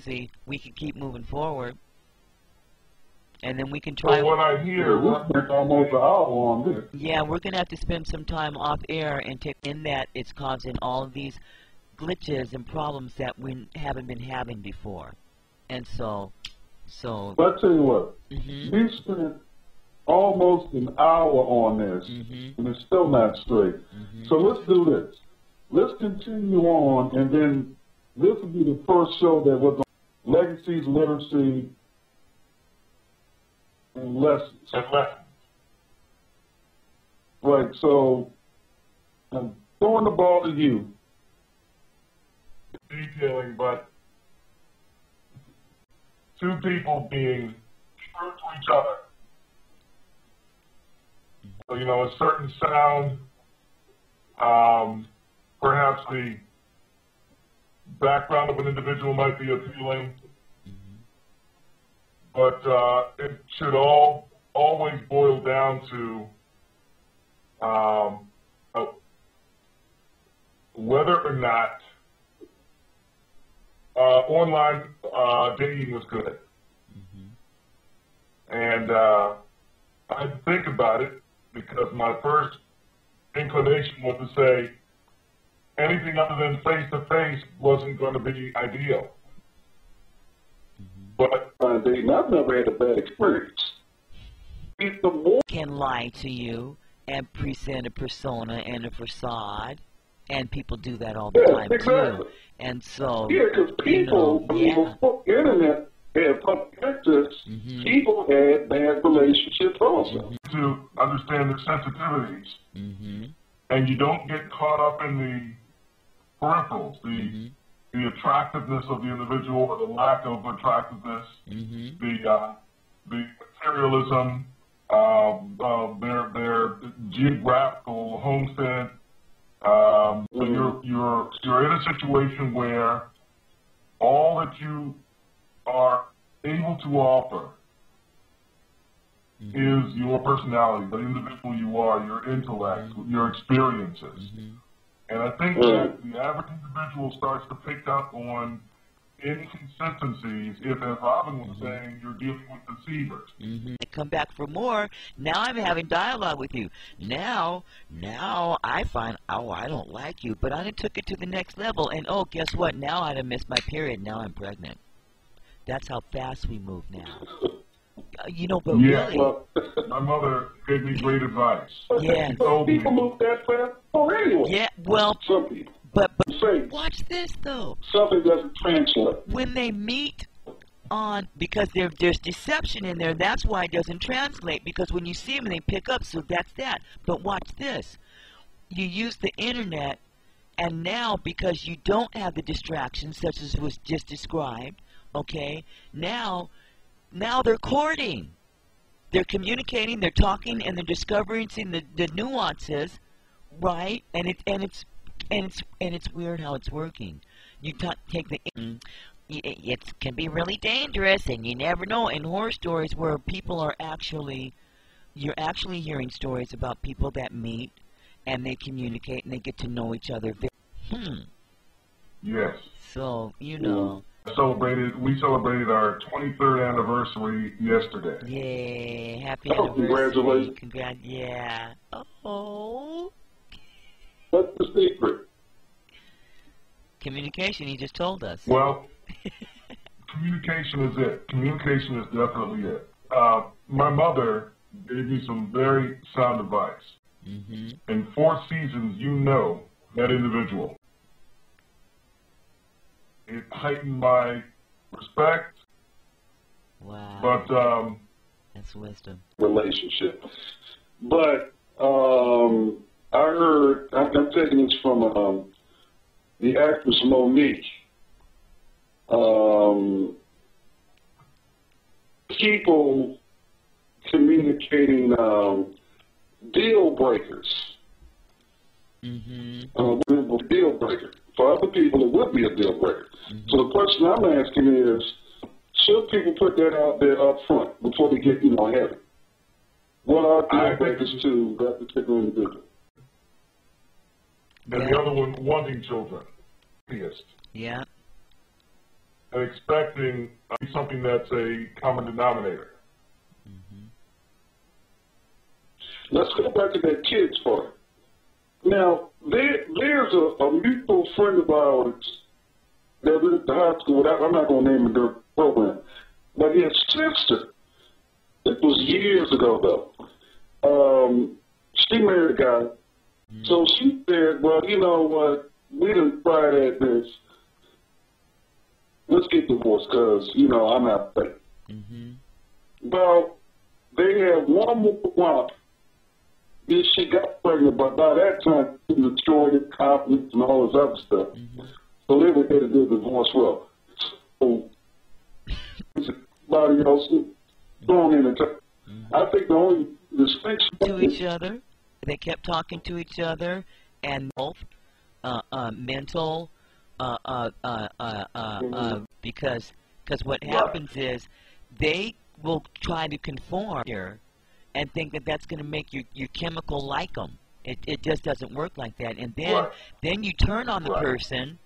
see, we can keep moving forward, and then we can try. From what I hear, we're almost an hour on this. Yeah, we're going to have to spend some time off air and take in that it's causing all of these glitches and problems that we haven't been having before. And so. But I tell you what, we spent almost an hour on this, and it's still not straight. So let's do this. Let's continue on, and then this will be the first show that was on legacies, literacy, and lessons. Right, so I'm throwing the ball to you. Detailing, but two people being true to each other. So, you know, a certain sound, perhaps the background of an individual might be appealing, but it should always boil down to whether or not online dating was good. And I think about it because my first inclination was to say anything other than face-to-face wasn't going to be ideal. But I've never had a bad experience. Can lie to you and present a persona and a facade, and people do that all the time too. And so, because people, before the internet had public access, people had bad relationships also. To understand the sensitivities, and you don't get caught up in the peripherals, the attractiveness of the individual or the lack of attractiveness, the materialism, their geographical homestead. So you're in a situation where all that you are able to offer is your personality, the individual you are, your intellect, your experiences. And I think that the average individual starts to pick up on inconsistencies if, as Robin was saying, you're dealing with deceivers. I come back for more. Now I'm having dialogue with you. Now I find, oh, I don't like you, but I took it to the next level, and oh, guess what? Now I done missed my period. Now I'm pregnant. That's how fast we move now. You know, but really, well, my mother gave me great advice. Yeah, people move that fast. Oh, anyway. Yeah, well, some people. But watch this though. Something doesn't translate. When they meet on, because there's deception in there, that's why it doesn't translate, because when you see them they pick up, so that's that. But watch this. You use the internet, and now because you don't have the distractions such as was just described, okay, now they're courting. They're communicating, they're talking, and they're discovering the nuances, right? And it's weird how it's working. You take the, it can be really dangerous, and you never know. In horror stories where people are you're actually hearing stories about people that meet, and they communicate, and they get to know each other. Yes. So, you know. We celebrated our 23rd anniversary yesterday. Yay, happy anniversary. Congratulations. Yeah. Oh. What's the secret? Communication, he just told us. Well, communication is it. Communication is definitely it. My mother gave me some very sound advice. In 4 seasons, you know that individual. It heightened my respect. Wow. But that's wisdom. Relationship. But I heard, I'm taking this from the actress Monique. People communicating deal breakers. Deal breaker. For other people, it would be a deal breaker. So the question I'm asking is, should people put that out there up front before they get, ahead? What are deal breakers to that particular individual? And the other one, wanting children. Yeah. and expecting something that's a common denominator. Mm-hmm. Let's go back to that kids part. Now, there's a mutual friend of ours that went to high school. I'm not going to name the program, but his sister, it was years ago though, she married a guy. Mm-hmm. So she said, well, you know what, we didn't try that this. Let's get divorced because, you know, I'm not ready. Mm-hmm. Well, they had one more wife. She got pregnant, but by that time, she destroyed his confidence and all this other stuff. Mm-hmm. So they were headed to divorce well. So, somebody else thrown in the I think the only distinction to each other, they kept talking to each other, and both mental, because what happens is they will try to conform here and think that that's going to make your chemical like them. It just doesn't work like that. And then you turn on the person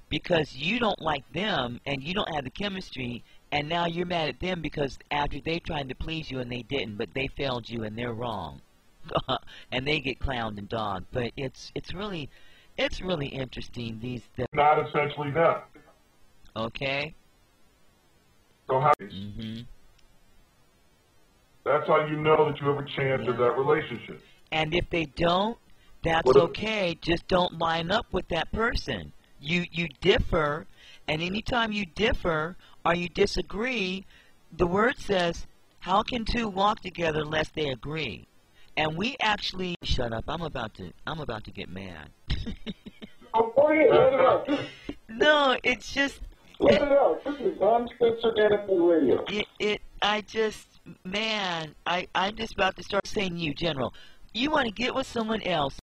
because you don't like them and you don't have the chemistry, and now you're mad at them because after they tried to please you and they didn't, but they failed you and they're wrong. And they get clowned and dogged. But it's really interesting. Not essentially them. Okay. So how? Mm-hmm. That's how you know that you have a chance of that relationship. And if they don't, that's okay. Just don't line up with that person. You differ, and anytime you differ or you disagree, the word says, how can two walk together unless they agree? And we actually shut up. I'm about to get mad. Oh, go ahead, let it out. No, it's just let it out. This is uncensored NFL radio. I'm just about to start saying, you, General, you want to get with someone else.